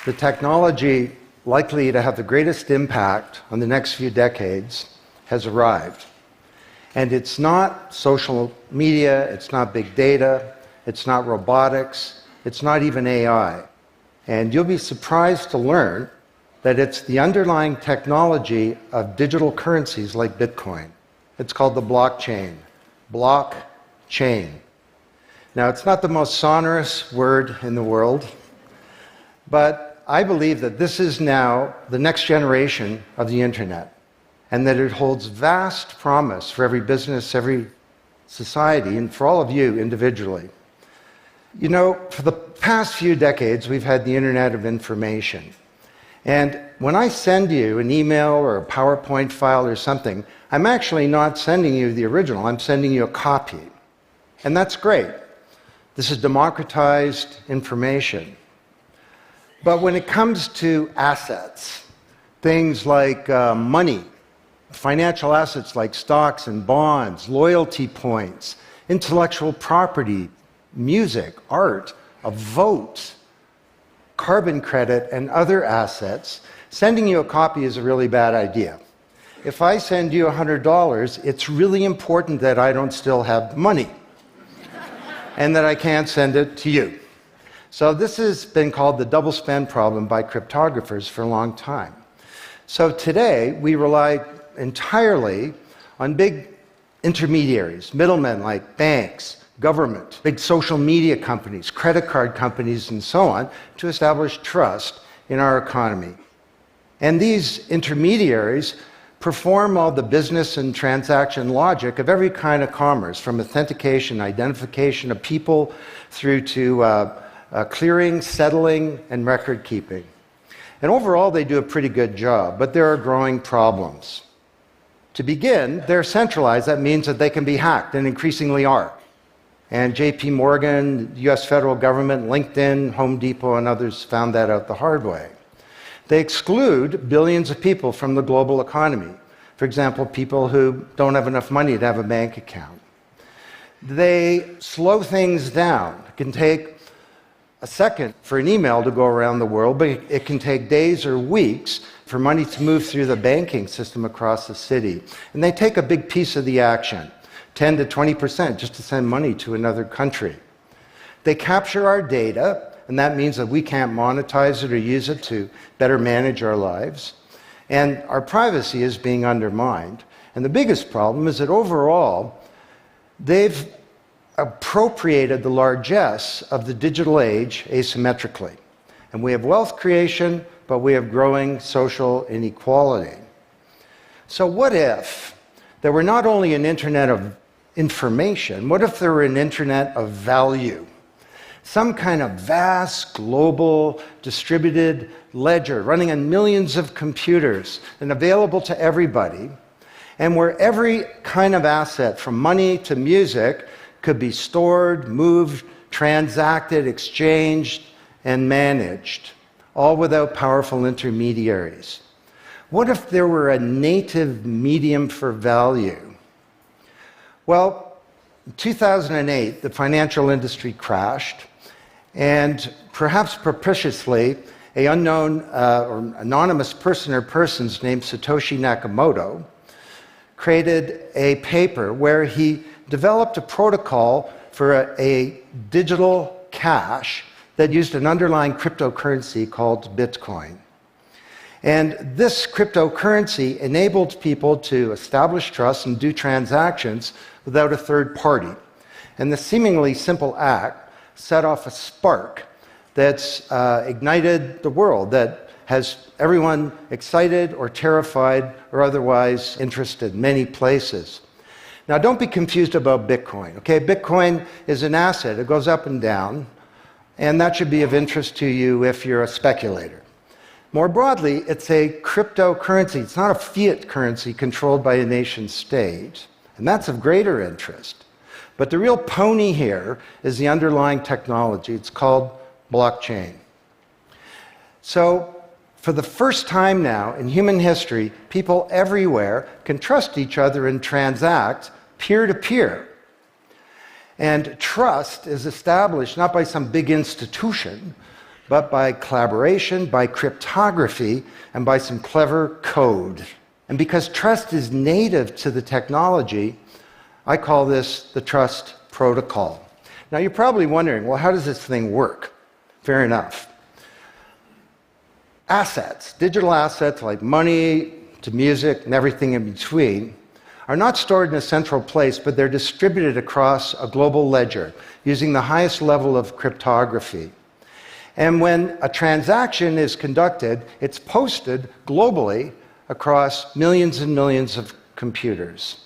The technology likely to have the greatest impact on the next few decades has arrived. And it's not social media, it's not big data, it's not robotics, it's not even AI. And you'll be surprised to learn that it's the underlying technology of digital currencies like Bitcoin. It's called the blockchain. Blockchain. Now, it's not the most sonorous word in the world, but I believe that this is now the next generation of the internet, and that it holds vast promise for every business, every society, and for all of you individually. You know, for the past few decades, we've had the Internet of Information. And when I send you an email or a PowerPoint file or something, I'm actually not sending you the original, I'm sending you a copy. And that's great. This is democratized information. But when it comes to assets, things like money, financial assets like stocks and bonds, loyalty points, intellectual property, music, art, a vote, carbon credit, and other assets, sending you a copy is a really bad idea. If I send you $100, it's really important that I don't still have the money and that I can't send it to you. So this has been called the double spend problem by cryptographers for a long time. So today, we rely entirely on big intermediaries, middlemen like banks, government, big social media companies, credit card companies, and so on, to establish trust in our economy. And these intermediaries perform all the business and transaction logic of every kind of commerce, from authentication, identification of people, through to clearing, settling, and record keeping. And overall, they do a pretty good job, but there are growing problems. To begin, they're centralized. That means that they can be hacked, and increasingly are. And JP Morgan, the US federal government, LinkedIn, Home Depot, and others found that out the hard way. They exclude billions of people from the global economy. For example, people who don't have enough money to have a bank account. They slow things down. It can take a second for an email to go around the world, but it can take days or weeks for money to move through the banking system across the city. And they take a big piece of the action, 10 to 20%, just to send money to another country. They capture our data, and that means that we can't monetize it or use it to better manage our lives. And our privacy is being undermined. And the biggest problem is that overall, they've appropriated the largesse of the digital age asymmetrically. And we have wealth creation, but we have growing social inequality. So what if there were not only an internet of information, what if there were an internet of value? Some kind of vast, global, distributed ledger running on millions of computers and available to everybody, and where every kind of asset, from money to music, could be stored, moved, transacted, exchanged, and managed, all without powerful intermediaries. What if there were a native medium for value? Well, in 2008, the financial industry crashed, and perhaps propitiously, an unknown or anonymous person or persons named Satoshi Nakamoto created a paper where he developed a protocol for a digital cash that used an underlying cryptocurrency called Bitcoin. And this cryptocurrency enabled people to establish trust and do transactions without a third party. And the seemingly simple act set off a spark that's ignited the world, that has everyone excited or terrified or otherwise interested in many places. Now, don't be confused about Bitcoin, okay? Bitcoin is an asset. It goes up and down, and that should be of interest to you if you're a speculator. More broadly, it's a cryptocurrency. It's not a fiat currency controlled by a nation state, and that's of greater interest. But the real pony here is the underlying technology. It's called blockchain. So, for the first time now in human history, people everywhere can trust each other and transact peer-to-peer. And trust is established not by some big institution, but by collaboration, by cryptography, and by some clever code. And because trust is native to the technology, I call this the trust protocol. Now you're probably wondering, well, how does this thing work? Fair enough. Assets, digital assets like money to music and everything in between, are not stored in a central place, but they're distributed across a global ledger using the highest level of cryptography. And when a transaction is conducted, it's posted globally across millions and millions of computers.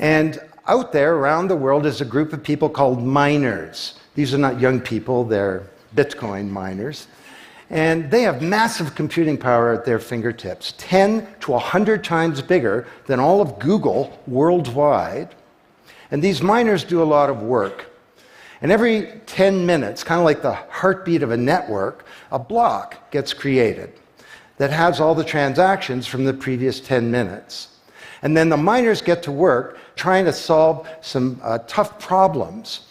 And out there around the world is a group of people called miners. These are not young people, they're Bitcoin miners. And they have massive computing power at their fingertips, 10 to 100 times bigger than all of Google worldwide. And these miners do a lot of work. And every 10 minutes, kind of like the heartbeat of a network, a block gets created that has all the transactions from the previous 10 minutes. And then the miners get to work trying to solve some tough problems.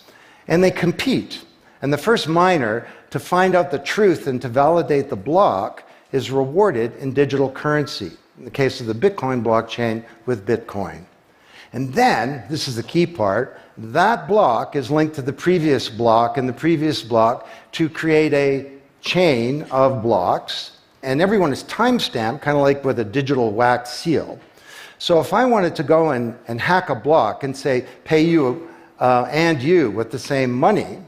And they compete. And the first miner to find out the truth and to validate the block is rewarded in digital currency. In the case of the Bitcoin blockchain, with Bitcoin. And then, this is the key part, that block is linked to the previous block and the previous block to create a chain of blocks. And everyone is timestamped, kind of like with a digital wax seal. So if I wanted to go and hack a block and say, pay you and you with the same money,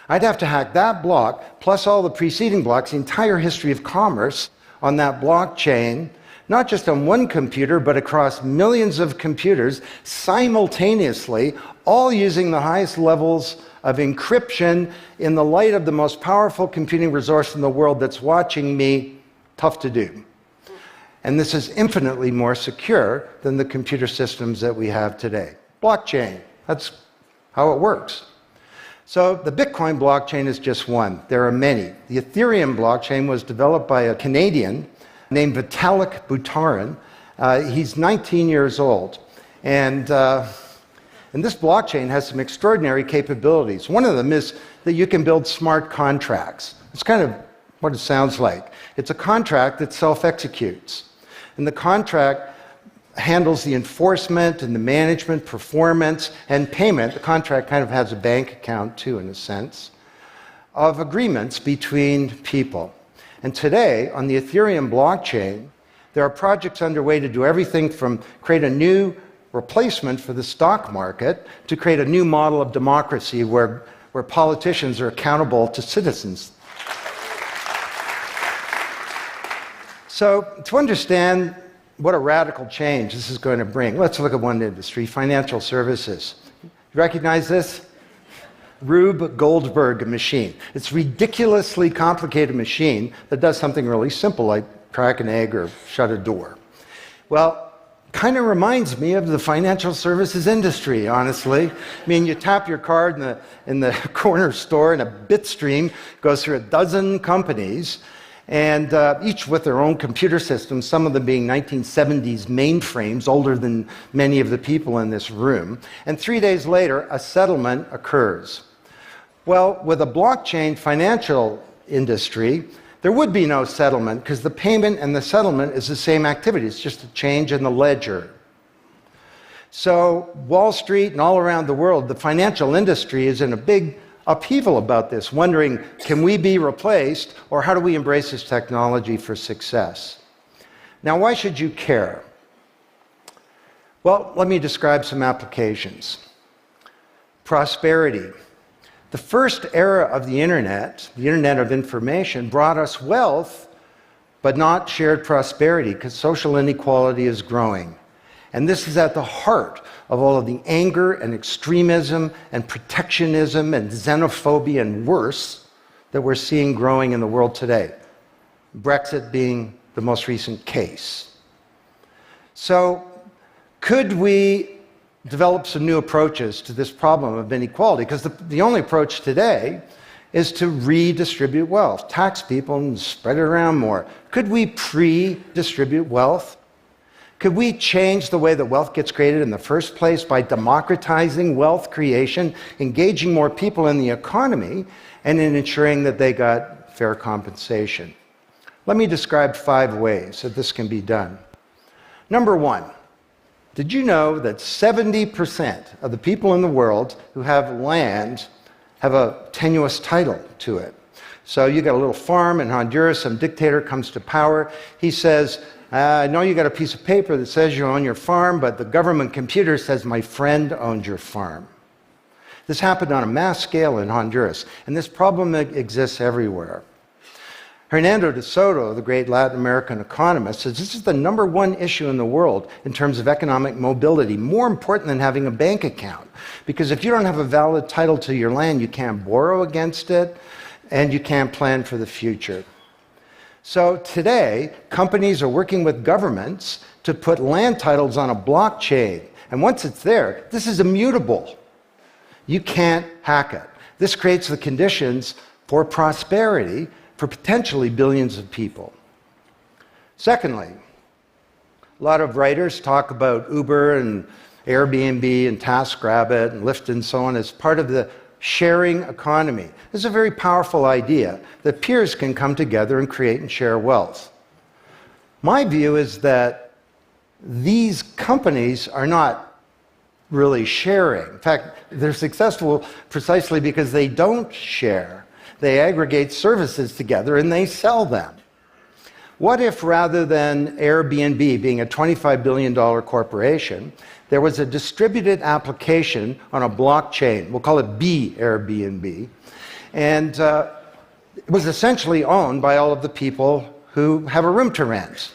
I'd have to hack that block, plus all the preceding blocks, the entire history of commerce on that blockchain, not just on one computer, but across millions of computers simultaneously, all using the highest levels of encryption in the light of the most powerful computing resource in the world that's watching me. Tough to do. And this is infinitely more secure than the computer systems that we have today. Blockchain, that's how it works. So the Bitcoin blockchain is just one. There are many. The Ethereum blockchain was developed by a Canadian named Vitalik Buterin. He's 19 years old. And this blockchain has some extraordinary capabilities. One of them is that you can build smart contracts. It's kind of what it sounds like. It's a contract that self-executes. And the contract handles the enforcement and the management, performance, and payment. The contract kind of has a bank account too, in a sense, of agreements between people. And today, on the Ethereum blockchain, there are projects underway to do everything from create a new replacement for the stock market to create a new model of democracy where politicians are accountable to citizens. So to understand what a radical change this is going to bring, let's look at one industry, financial services. You recognize this? Rube Goldberg machine. It's a ridiculously complicated machine that does something really simple, like crack an egg or shut a door. Well, kind of reminds me of the financial services industry, honestly. I mean, you tap your card in the corner store and a bit stream goes through a dozen companies, and each with their own computer systems, some of them being 1970s mainframes, older than many of the people in this room. And 3 days later, a settlement occurs. Well, with a blockchain financial industry, there would be no settlement because the payment and the settlement is the same activity. It's just a change in the ledger. So Wall Street and all around the world, the financial industry is in a big upheaval about this, wondering, can we be replaced, or how do we embrace this technology for success? Now, why should you care? Well, let me describe some applications. Prosperity. The first era of the Internet of information, brought us wealth, but not shared prosperity, because social inequality is growing. And this is at the heart of all of the anger and extremism and protectionism and xenophobia and worse that we're seeing growing in the world today. Brexit being the most recent case. So, could we develop some new approaches to this problem of inequality? Because the only approach today is to redistribute wealth, tax people and spread it around more. Could we pre-distribute wealth? Could we change the way that wealth gets created in the first place by democratizing wealth creation, engaging more people in the economy, and in ensuring that they got fair compensation. Let me describe 5 ways that this can be done. Number 1, did you know that 70% of the people in the world who have land have a tenuous title to it? So you got a little farm in Honduras, some dictator comes to power. He says, I know you got a piece of paper that says you own your farm, but the government computer says my friend owns your farm. This happened on a mass scale in Honduras, and this problem exists everywhere. Hernando de Soto, the great Latin American economist, says this is the number 1 issue in the world in terms of economic mobility, more important than having a bank account. Because if you don't have a valid title to your land, you can't borrow against it, and you can't plan for the future. So today, companies are working with governments to put land titles on a blockchain. And once it's there, this is immutable. You can't hack it. This creates the conditions for prosperity for potentially billions of people. Secondly, a lot of writers talk about Uber and Airbnb and TaskRabbit and Lyft and so on as part of the sharing economy. This is a very powerful idea that peers can come together and create and share wealth. My view is that these companies are not really sharing. In fact, they're successful precisely because they don't share. They aggregate services together and they sell them. What if rather than Airbnb being a $25 billion corporation, there was a distributed application on a blockchain, we'll call it Airbnb, and it was essentially owned by all of the people who have a room to rent.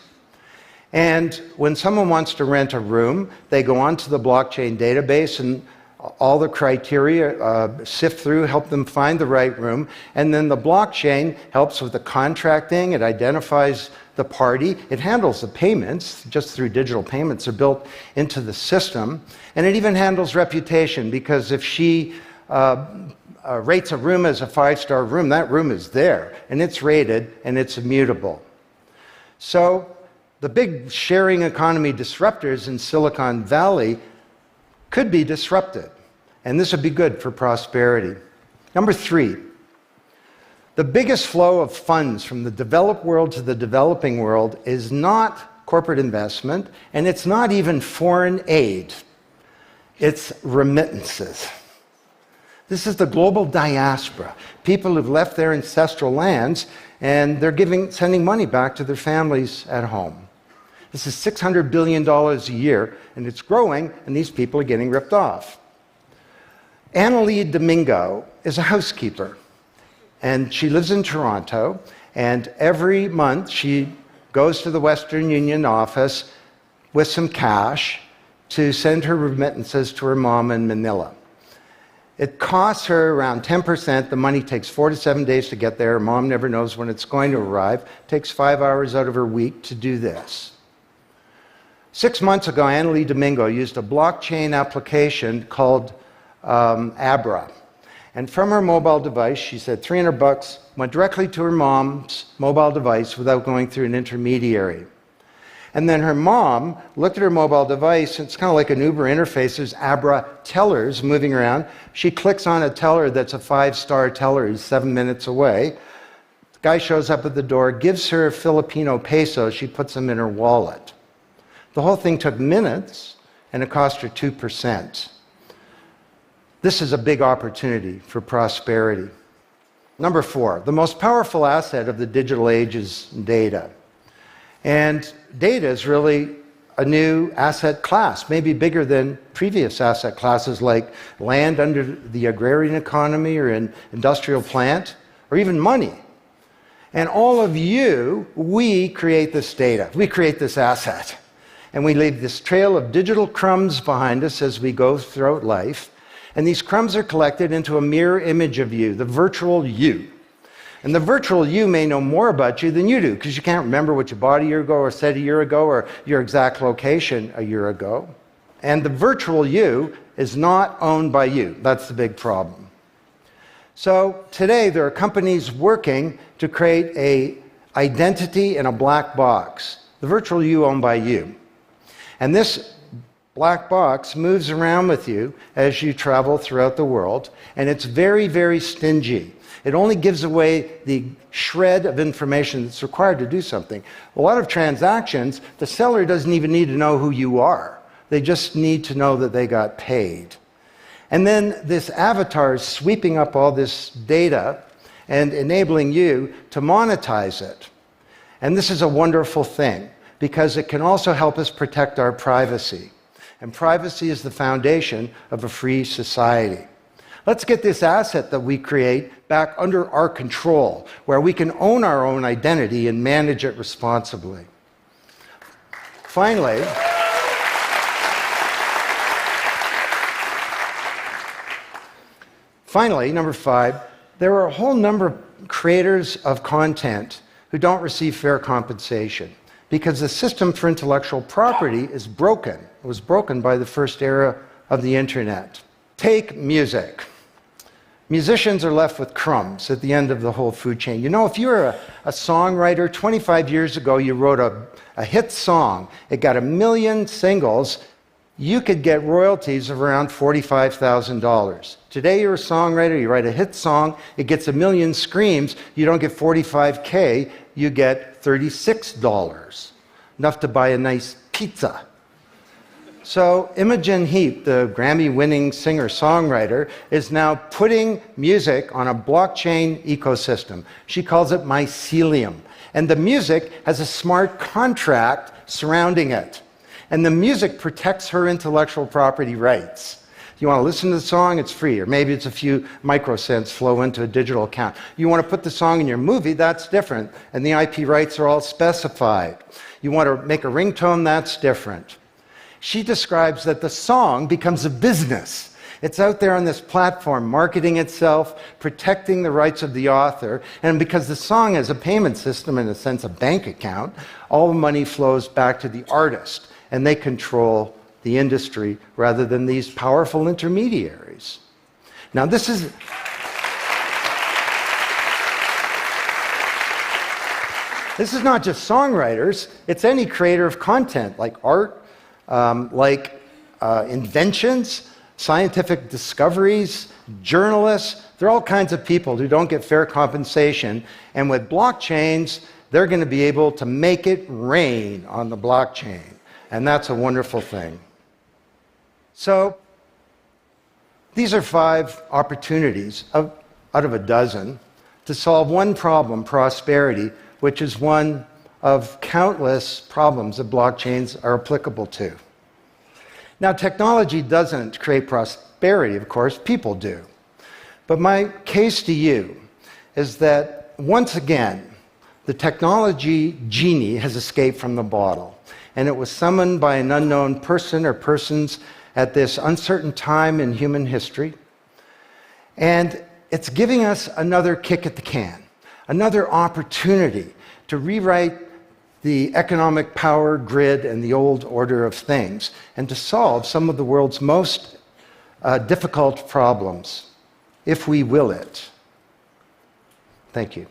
And when someone wants to rent a room, they go onto the blockchain database and all the criteria sift through, help them find the right room, and then the blockchain helps with the contracting, it identifies the party, it handles the payments, just through digital payments are built into the system, and it even handles reputation, because if she rates a room as a 5-star room, that room is there, and it's rated, and it's immutable. So the big sharing economy disruptors in Silicon Valley could be disrupted, and this would be good for prosperity. Number 3, the biggest flow of funds from the developed world to the developing world is not corporate investment, and it's not even foreign aid. It's remittances. This is the global diaspora, people who've left their ancestral lands, and they're sending money back to their families at home. This is $600 billion a year, and it's growing, and these people are getting ripped off. Annalie Domingo is a housekeeper, and she lives in Toronto, and every month she goes to the Western Union office with some cash to send her remittances to her mom in Manila. It costs her around 10%. The money takes 4 to 7 days to get there. Her mom never knows when it's going to arrive. It takes 5 hours out of her week to do this. 6 months ago, Annalie Domingo used a blockchain application called Abra. And from her mobile device, she said $300 went directly to her mom's mobile device without going through an intermediary. And then her mom looked at her mobile device, and it's kind of like an Uber interface. There's Abra tellers moving around. She clicks on a teller that's a 5-star teller. He's 7 minutes away. The guy shows up at the door, gives her Filipino pesos. She puts them in her wallet. The whole thing took minutes, and it cost her 2%. This is a big opportunity for prosperity. Number 4, the most powerful asset of the digital age is data. And data is really a new asset class, maybe bigger than previous asset classes like land under the agrarian economy or an industrial plant, or even money. And all of you, we create this data. We create this asset. And we leave this trail of digital crumbs behind us as we go throughout life. And these crumbs are collected into a mirror image of you, the virtual you. And the virtual you may know more about you than you do, because you can't remember what you bought a year ago or said a year ago or your exact location a year ago. And the virtual you is not owned by you. That's the big problem. So today there are companies working to create an identity in a black box. The virtual you owned by you. And this black box moves around with you as you travel throughout the world, and it's very, very stingy. It only gives away the shred of information that's required to do something. A lot of transactions, the seller doesn't even need to know who you are. They just need to know that they got paid. And then this avatar is sweeping up all this data and enabling you to monetize it. And this is a wonderful thing, because it can also help us protect our privacy. And privacy is the foundation of a free society. Let's get this asset that we create back under our control, where we can own our own identity and manage it responsibly. Finally, number 5, there are a whole number of creators of content who don't receive fair compensation because the system for intellectual property is broken. It was broken by the first era of the internet. Take music. Musicians are left with crumbs at the end of the whole food chain. You know, if you're a songwriter, 25 years ago you wrote a hit song, it got 1 million singles, you could get royalties of around $45,000. Today you're a songwriter, you write a hit song, it gets 1 million streams, you don't get $45K, you get $36. Enough to buy a nice pizza. So Imogen Heap, the Grammy-winning singer-songwriter, is now putting music on a blockchain ecosystem. She calls it mycelium. And the music has a smart contract surrounding it. And the music protects her intellectual property rights. You want to listen to the song, it's free, or maybe it's a few microcents flow into a digital account. You want to put the song in your movie, that's different, and the IP rights are all specified. You want to make a ringtone, that's different. She describes that the song becomes a business. It's out there on this platform, marketing itself, protecting the rights of the author, and because the song has a payment system, in a sense a bank account, all the money flows back to the artist, and they control the industry rather than these powerful intermediaries. Now this is not just songwriters, it's any creator of content, like art, inventions, scientific discoveries, journalists. There are all kinds of people who don't get fair compensation, and with blockchains, they're going to be able to make it rain on the blockchain, and that's a wonderful thing. So these are 5 opportunities out of a dozen to solve one problem, prosperity, which is one of countless problems that blockchains are applicable to. Now, technology doesn't create prosperity, of course, people do. But my case to you is that, once again, the technology genie has escaped from the bottle, and it was summoned by an unknown person or persons at this uncertain time in human history, and it's giving us another kick at the can, another opportunity to rewrite the economic power grid and the old order of things, and to solve some of the world's most difficult problems, if we will it. Thank you.